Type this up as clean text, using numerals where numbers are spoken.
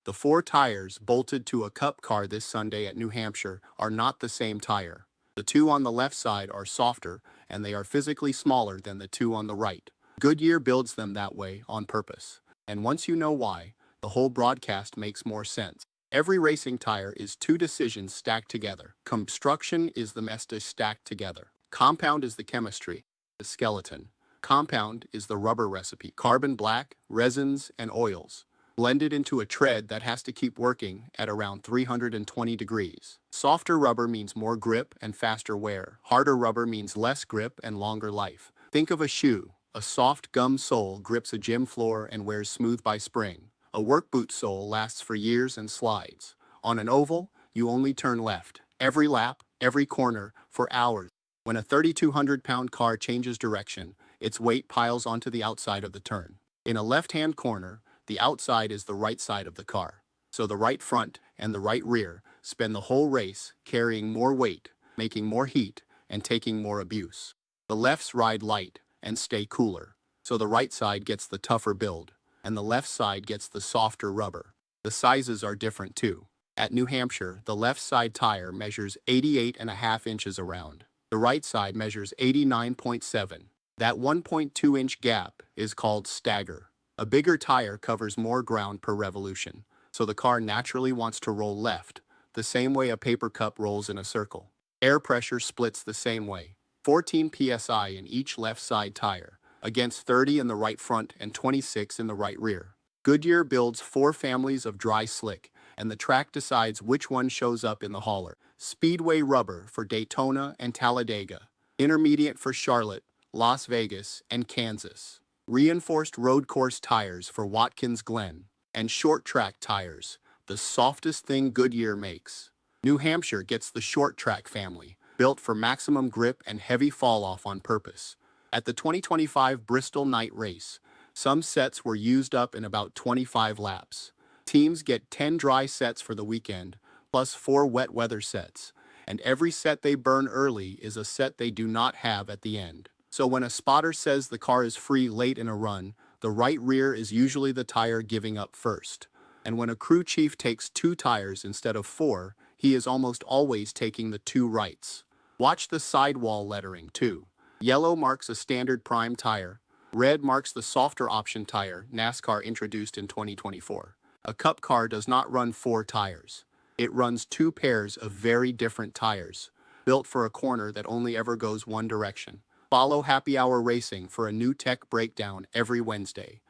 The four tires bolted to a Cup car this Sunday at New Hampshire are not the same tire. The two on the left side are softer, and they are physically smaller than the two on the right. Goodyear builds them that way on purpose. And once you know why, the whole broadcast makes more sense. Every racing tire is two decisions stacked together. Construction is the mess stacked together. Compound is the chemistry, the skeleton. Compound is the rubber recipe. Carbon black, resins, and oils blended into a tread that has to keep working at around 320 degrees. Softer rubber means more grip and faster wear. Harder rubber means less grip and longer life. Think of a shoe. A soft gum sole grips a gym floor and wears smooth by spring. A work boot sole lasts for years and slides. On an oval, you only turn left. Every lap, every corner, for hours. When a 3,200-pound car changes direction, its weight piles onto the outside of the turn. In a left-hand corner, the outside is the right side of the car. So the right front and the right rear spend the whole race carrying more weight, making more heat, and taking more abuse. The lefts ride light and stay cooler. So the right side gets the tougher build, and the left side gets the softer rubber. The sizes are different too. At New Hampshire, the left side tire measures 88.5 inches around. The right side measures 89.7. That 1.2-inch gap is called Stagger. A bigger tire covers more ground per revolution, so the car naturally wants to roll left, the same way a paper cup rolls in a circle. Air pressure splits the same way, 14 psi in each left side tire, against 30 in the right front and 26 in the right rear. Goodyear builds four families of dry slick, and the track decides which one shows up in the hauler. Speedway rubber for Daytona and Talladega, intermediate for Charlotte, Las Vegas, and Kansas. Reinforced road course tires for Watkins Glen, and short track tires, the softest thing Goodyear makes. New Hampshire gets the short track family, built for maximum grip and heavy fall-off on purpose. At the 2025 Bristol Night Race, some sets were used up in about 25 laps. Teams get 10 dry sets for the weekend, plus 4 wet weather sets, and every set they burn early is a set they do not have at the end. So when a spotter says the car is free late in a run, the right rear is usually the tire giving up first. And when a crew chief takes 2 tires instead of 4, he is almost always taking the 2 rights. Watch the sidewall lettering too. Yellow marks a standard prime tire. Red marks the softer option tire NASCAR introduced in 2024. A Cup car does not run 4 tires. It runs 2 pairs of very different tires, built for a corner that only ever goes one direction. Follow Happy Hour Racing for a new tech breakdown every Wednesday.